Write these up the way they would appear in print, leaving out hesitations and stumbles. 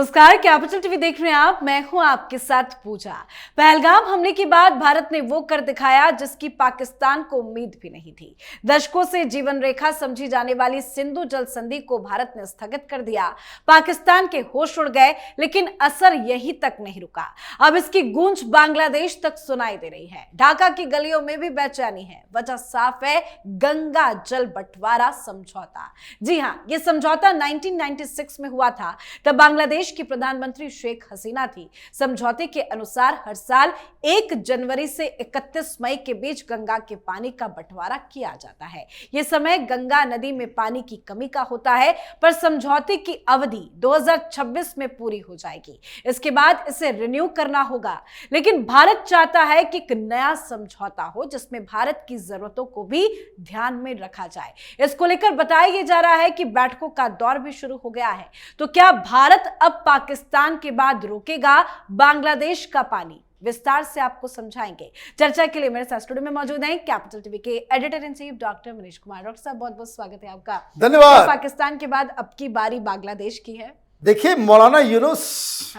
नमस्कार, capital TV देख रहे हैं आप। मैं हूं आपके साथ पूजा। पहलगाम हमले के बाद भारत ने वो कर दिखाया जिसकी पाकिस्तान को उम्मीद भी नहीं थी। दशकों से जीवन रेखा समझी जाने वाली सिंधु जल संधि को भारत ने स्थगित कर दिया। पाकिस्तान के होश उड़ गए, लेकिन असर यहीं तक नहीं रुका। अब इसकी गूंज बांग्लादेश तक सुनाई दे रही है। ढाका की गलियों में भी बेचैनी है। वजह साफ है, गंगा जल बंटवारा समझौता। जी हां, यह समझौता 1996 में हुआ था। तब बांग्लादेश की प्रधानमंत्री शेख हसीना थी। समझौते के अनुसार हर साल 1 जनवरी से 31 मई के बीच गंगा के पानी का बंटवारा किया जाता है। यह समय गंगा नदी में पानी की कमी का होता है, पर समझौते की अवधि 2026 में पूरी हो जाएगी। इसके बाद इसे रिन्यू करना होगा। लेकिन भारत चाहता है कि एक नया समझौता हो जिसमें भारत की जरूरतों को भी ध्यान में रखा जाए। इसको लेकर बताया जा रहा है कि बैठकों का दौर भी शुरू हो गया है। तो क्या भारत अब पाकिस्तान के बाद रोकेगा बांग्लादेश का पानी? विस्तार से आपको समझाएंगे। चर्चा के लिए मेरे साथ स्टूडियो में मौजूद हैं कैपिटल टीवी के editor in chief doctor Manish Kumar. Doctor साहब, बहुत बहुत स्वागत है आपका। धन्यवाद। तो पाकिस्तान के बाद अब की बारी बांग्लादेश की है। देखिए, मौलाना यूनुस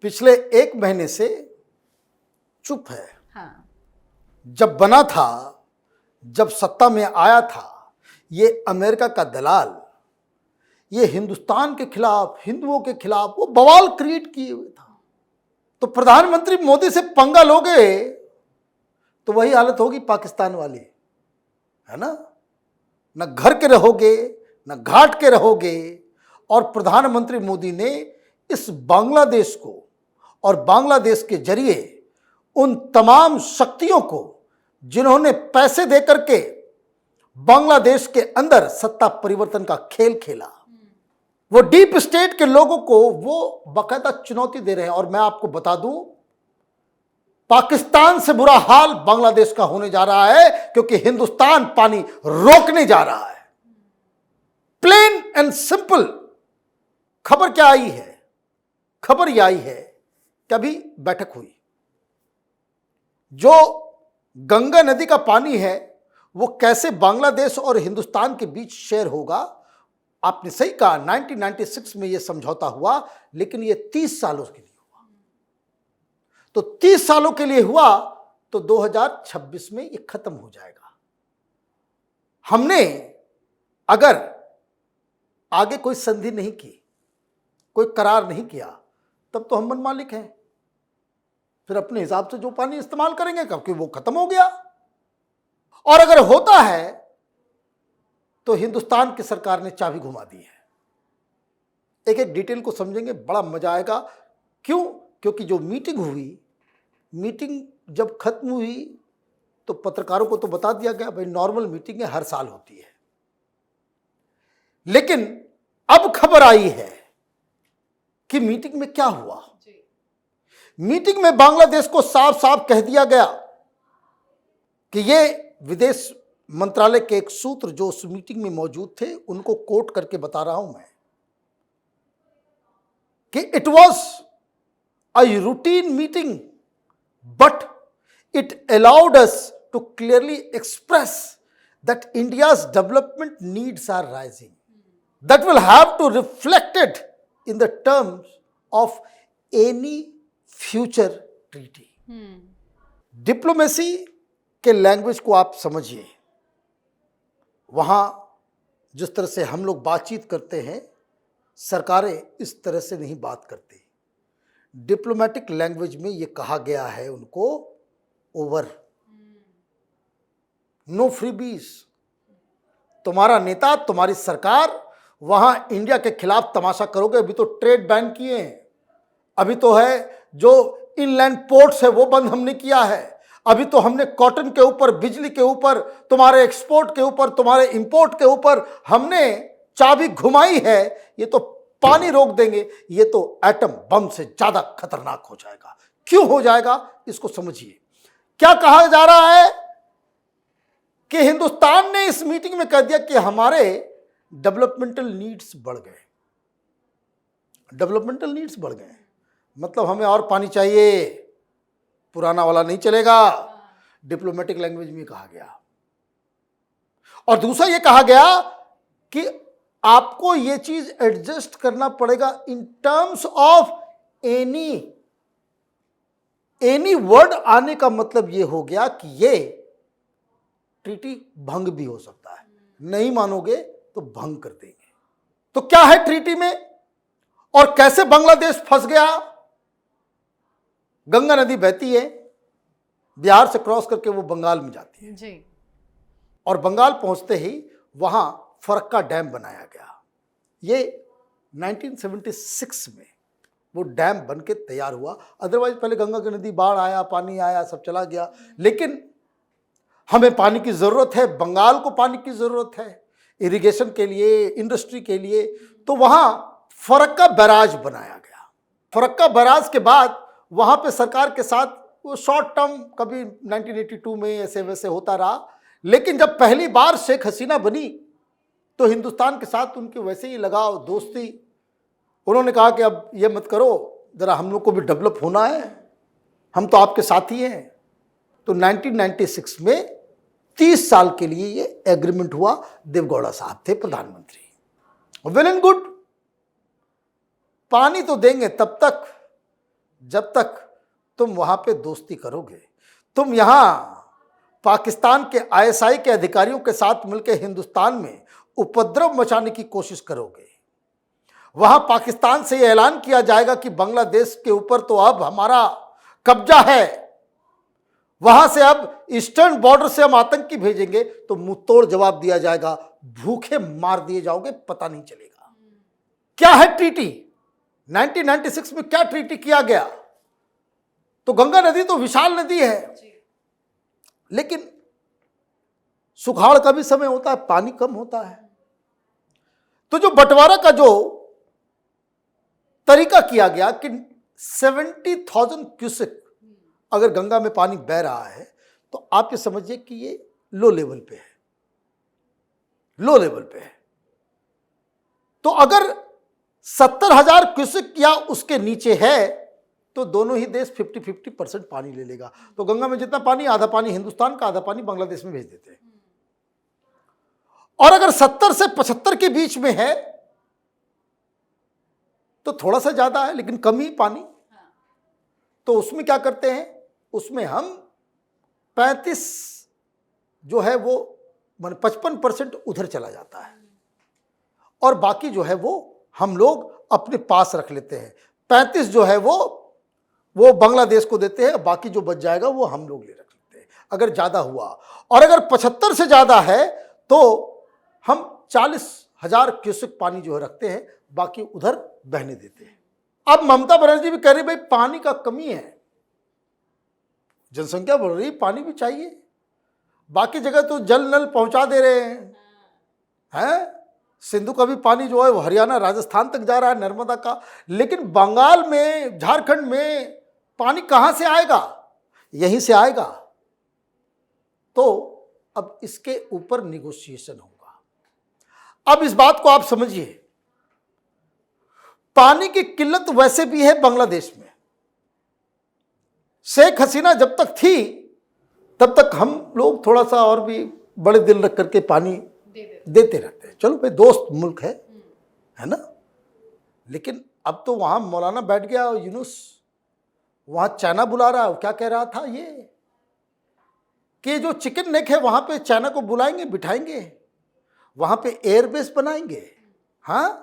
पिछले 1 महीने से चुप है। जब बना था, जब सत्ता में आया था, ये अमेरिका का दलाल, ये हिंदुस्तान के खिलाफ, हिंदुओं के खिलाफ वो बवाल क्रिएट किए हुए था। तो प्रधानमंत्री मोदी से पंगा लोगे तो वही हालत होगी पाकिस्तान वाली, है ना। न घर के रहोगे, न घाट के रहोगे। और प्रधानमंत्री मोदी ने इस बांग्लादेश को और बांग्लादेश के जरिए उन तमाम शक्तियों को जिन्होंने पैसे देकर के बांग्लादेश के अंदर सत्ता परिवर्तन का खेल खेला, वो डीप स्टेट के लोगों को वो बाकायदा चुनौती दे रहे हैं। और मैं आपको बता दूं, पाकिस्तान से बुरा हाल बांग्लादेश का होने जा रहा है, क्योंकि हिंदुस्तान पानी रोकने जा रहा है। प्लेन एंड सिंपल खबर क्या आई है? खबर यह आई है कि अभी बैठक हुई। जो गंगा नदी का पानी है वो कैसे बांग्लादेश और हिंदुस्तान के बीच शेयर होगा। आपने सही कहा, 1996 में यह समझौता हुआ, लेकिन यह 30 सालों के लिए हुआ। तो 30 सालों के लिए हुआ तो 2026 में यह खत्म हो जाएगा। हमने अगर आगे कोई संधि नहीं की, कोई करार नहीं किया, तब तो हम मन मालिक हैं। फिर अपने हिसाब से जो पानी इस्तेमाल करेंगे, क्योंकि वो खत्म हो गया। और अगर होता है तो हिंदुस्तान की सरकार ने चाबी घुमा दी है। एक एक डिटेल को समझेंगे, बड़ा मजा आएगा। क्यों? क्योंकि जो मीटिंग हुई, मीटिंग जब खत्म हुई तो पत्रकारों को तो बता दिया गया भाई नॉर्मल मीटिंग हर साल होती है। लेकिन अब खबर आई है कि मीटिंग में क्या हुआ। मीटिंग में बांग्लादेश को साफ साफ कह दिया गया कि ये विदेश मंत्रालय के एक सूत्र जो उस मीटिंग में मौजूद थे, उनको कोट करके बता रहा हूं मैं, कि it was a routine meeting but it allowed us to clearly express that India's development needs are rising, that will have to reflected in the terms of any future treaty. Diplomacy के language को आप समझिए। वहाँ जिस तरह से हम लोग बातचीत करते हैं, सरकारें इस तरह से नहीं बात करती। डिप्लोमेटिक लैंग्वेज में ये कहा गया है उनको, ओवर, नो फ्रीबीज। तुम्हारा नेता, तुम्हारी सरकार वहाँ इंडिया के खिलाफ तमाशा करोगे। अभी तो ट्रेड बैन किए हैं, अभी तो है जो इनलैंड पोर्ट्स है वो बंद हमने किया है, अभी तो हमने कॉटन के ऊपर, बिजली के ऊपर, तुम्हारे एक्सपोर्ट के ऊपर, तुम्हारे इंपोर्ट के ऊपर हमने चाबी घुमाई है। ये तो पानी रोक देंगे, ये तो एटम बम से ज्यादा खतरनाक हो जाएगा। क्यों हो जाएगा, इसको समझिए। क्या कहा जा रहा है कि हिंदुस्तान ने इस मीटिंग में कह दिया कि हमारे डेवलपमेंटल नीड्स बढ़ गए। डेवलपमेंटल नीड्स बढ़ गए मतलब हमें और पानी चाहिए, पुराना वाला नहीं चलेगा। डिप्लोमेटिक लैंग्वेज में कहा गया। और दूसरा ये कहा गया कि आपको ये चीज एडजस्ट करना पड़ेगा in terms of any word आने का मतलब ये हो गया कि ये ट्रीटी भंग भी हो सकता है, नहीं मानोगे तो भंग कर देंगे। तो क्या है ट्रीटी में और कैसे बांग्लादेश फंस गया? गंगा नदी बहती है, बिहार से क्रॉस करके वो बंगाल में जाती है जी। और बंगाल पहुंचते ही वहां फरक्का डैम बनाया गया। ये 1976 में वो डैम बन के तैयार हुआ। अदरवाइज पहले गंगा की नदी बाढ़ आया, पानी आया, सब चला गया। लेकिन हमें पानी की जरूरत है, बंगाल को पानी की जरूरत है इरिगेशन के लिए, इंडस्ट्री के लिए, तो वहां फरक्का बैराज बनाया गया। फरक्का बैराज के बाद वहां पे सरकार के साथ वो शॉर्ट टर्म कभी 1982 में ऐसे वैसे होता रहा। लेकिन जब पहली बार शेख हसीना बनी तो हिंदुस्तान के साथ उनकी वैसे ही लगाव, दोस्ती। उन्होंने कहा कि अब ये मत करो, जरा हम लोग को भी डेवलप होना है, हम तो आपके साथ ही हैं। तो 1996 में 30 साल के लिए ये एग्रीमेंट हुआ। देवगौड़ा साहब थे प्रधानमंत्री। वेल एंड गुड, पानी तो देंगे तब तक जब तक तुम वहां पे दोस्ती करोगे। तुम यहां पाकिस्तान के आईएसआई के अधिकारियों के साथ मिलकर हिंदुस्तान में उपद्रव मचाने की कोशिश करोगे। वहां पाकिस्तान से यह ऐलान किया जाएगा कि बांग्लादेश के ऊपर तो अब हमारा कब्जा है, वहां से अब ईस्टर्न बॉर्डर से हम आतंकी भेजेंगे, तो मुंह तोड़ जवाब दिया जाएगा, भूखे मार दिए जाओगे, पता नहीं चलेगा। क्या है ट्रीटी? 1996 में क्या ट्रीटी किया गया? तो गंगा नदी तो विशाल नदी है, लेकिन सुखाड़ का भी समय होता है, पानी कम होता है। तो जो बंटवारा का जो तरीका किया गया कि 70,000 क्यूसेक अगर गंगा में पानी बह रहा है तो आप ये समझिए कि ये लो लेवल पे है, लो लेवल पे है। तो अगर 70,000 क्यूसेक या उसके नीचे है तो दोनों ही देश 50-50% पानी ले लेगा। तो गंगा में जितना पानी, आधा पानी हिंदुस्तान का, आधा पानी बांग्लादेश में भेज देते हैं। और अगर 70 से 75 के बीच में है तो थोड़ा सा ज्यादा है लेकिन कम ही पानी। तो उसमें क्या करते हैं, उसमें हम 35 जो है वो 55% उधर चला जाता है और बाकी जो है वो हम लोग अपने पास रख लेते हैं। 35 जो है वो बांग्लादेश को देते हैं, बाकी जो बच जाएगा वो हम लोग ले रख लेते हैं अगर ज्यादा हुआ। और अगर 75 से ज्यादा है तो हम 40,000 क्यूसेक पानी जो है रखते हैं, बाकी उधर बहने देते हैं। अब ममता बनर्जी भी कह रही भाई पानी का कमी है, जनसंख्या बढ़ रही, पानी भी चाहिए। बाकी जगह तो जल नल पहुंचा दे रहे हैं, सिंधु का भी पानी जो है वो हरियाणा राजस्थान तक जा रहा है, नर्मदा का। लेकिन बंगाल में, झारखंड में पानी कहां से आएगा? यहीं से आएगा। तो अब इसके ऊपर निगोशिएशन होगा। अब इस बात को आप समझिए, पानी की किल्लत वैसे भी है बांग्लादेश में। शेख हसीना जब तक थी तब तक हम लोग थोड़ा सा और भी बड़े दिल रख करके पानी देते रहते हैं। चलो भाई, दोस्त मुल्क है ना। लेकिन अब तो वहां मौलाना बैठ गया यूनुस, वहां चाइना बुला रहा है। क्या कह रहा था ये कि जो चिकन नेक है वहां पे चाइना को बुलाएंगे, बिठाएंगे, वहां पे एयरबेस बनाएंगे। हाँ,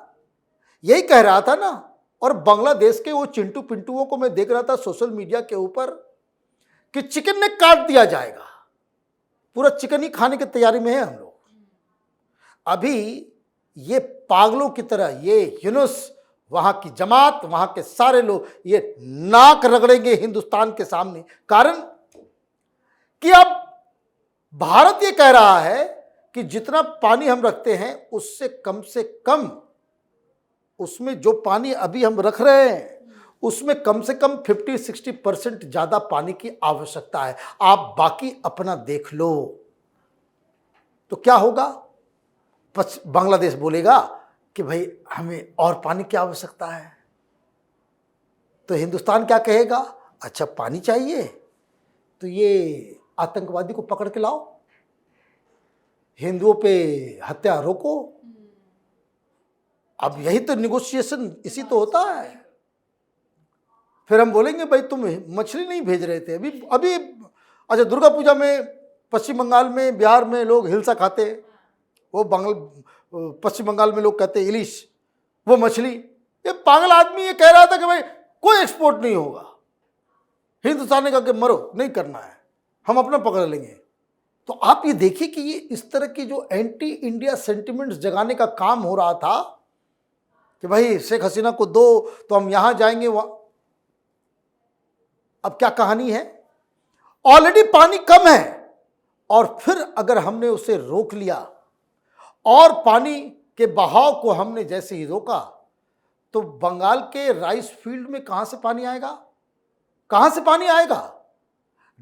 यही कह रहा था ना। और बांग्लादेश के वो चिंटू पिंटुओं को मैं देख रहा था सोशल मीडिया के ऊपर कि चिकन नेक काट दिया जाएगा, पूरा चिकन ही खाने की तैयारी में है हम लोग। अभी ये पागलों की तरह ये यूनुस, वहां की जमात, वहां के सारे लोग ये नाक रगड़ेंगे हिंदुस्तान के सामने। कारण कि अब भारत ये कह रहा है कि जितना पानी हम रखते हैं उससे कम उसमें जो पानी अभी हम रख रहे हैं उसमें कम से कम 50-60% ज्यादा पानी की आवश्यकता है। आप बाकी अपना देख लो। तो क्या होगा? बांग्लादेश बोलेगा कि भाई हमें और पानी की आवश्यकता है। तो हिंदुस्तान क्या कहेगा? अच्छा, पानी चाहिए तो ये आतंकवादी को पकड़ के लाओ, हिंदुओं पे हत्या रोको, अब यही तो निगोशिएशन इसी तो होता है। फिर हम बोलेंगे भाई तुम मछली नहीं भेज रहे थे अभी अभी। अच्छा, दुर्गा पूजा में पश्चिम बंगाल में, बिहार में लोग हिलसा खाते, वो पश्चिम बंगाल में लोग कहते इलिश, वो मछली। ये पागल आदमी ये कह रहा था कि भाई कोई एक्सपोर्ट नहीं होगा। हिंदुस्तान ने कहा कि मरो, नहीं करना है, हम अपना पकड़ लेंगे। तो आप ये देखिए कि ये इस तरह की जो एंटी इंडिया सेंटिमेंट्स जगाने का काम हो रहा था कि भाई शेख हसीना को दो तो हम यहां जाएंगे वहां। अब क्या कहानी है, ऑलरेडी पानी कम है और फिर अगर हमने उसे रोक लिया और पानी के बहाव को हमने जैसे ही रोका तो बंगाल के राइस फील्ड में कहां से पानी आएगा? कहां से पानी आएगा?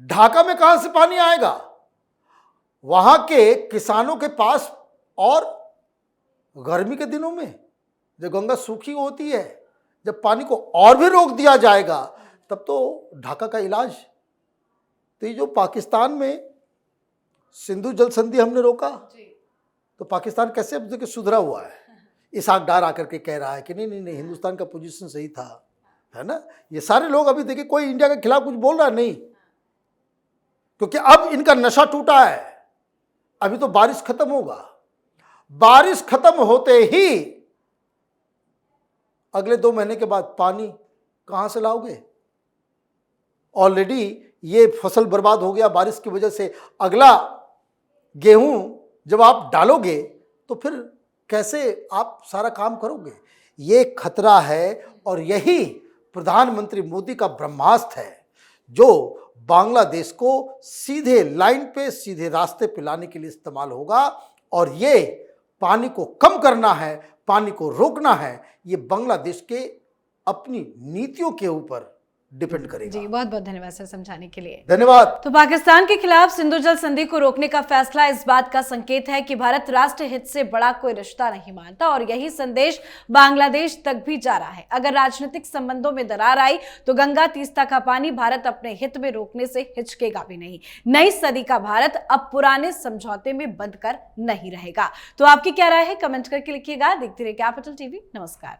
ढाका में कहां से पानी आएगा? वहां के किसानों के पास, और गर्मी के दिनों में जब गंगा सूखी होती है, जब पानी को और भी रोक दिया जाएगा तब तो ढाका का इलाज। तो ये जो पाकिस्तान में सिंधु जल संधि हमने रोका तो पाकिस्तान कैसे अब देखिए सुधरा हुआ है। इसाक डार आकर के कह रहा है कि नहीं नहीं नहीं, हिंदुस्तान का पोजीशन सही था, है ना। ये सारे लोग अभी देखिए कोई इंडिया के खिलाफ कुछ बोल रहा नहीं, क्योंकि अब इनका नशा टूटा है। अभी तो बारिश खत्म होगा, बारिश खत्म होते ही अगले 2 महीने के बाद पानी कहां से लाओगे? ऑलरेडी ये फसल बर्बाद हो गया बारिश की वजह से। अगला गेहूं जब आप डालोगे तो फिर कैसे आप सारा काम करोगे? ये खतरा है और यही प्रधानमंत्री मोदी का ब्रह्मास्त्र है जो बांग्लादेश को सीधे लाइन पे, सीधे रास्ते पे लाने के लिए इस्तेमाल होगा। और ये पानी को कम करना है, पानी को रोकना है, ये बांग्लादेश के अपनी नीतियों के ऊपर डिपेंड करेगा। जी, बहुत बहुत धन्यवाद सर समझाने के लिए। धन्यवाद। तो पाकिस्तान के खिलाफ सिंधु जल संधि को रोकने का फैसला इस बात का संकेत है कि भारत राष्ट्र हित से बड़ा कोई रिश्ता नहीं मानता और यही संदेश बांग्लादेश तक भी जा रहा है। अगर राजनीतिक संबंधों में दरार आई तो गंगा तीस्ता का पानी भारत अपने हित में रोकने से हिचकेगा भी नहीं। नई सदी का भारत अब पुराने समझौते में बंध कर नहीं रहेगा। तो आपकी क्या राय है, कमेंट करके लिखिएगा। देखते रहिए कैपिटल टीवी। नमस्कार।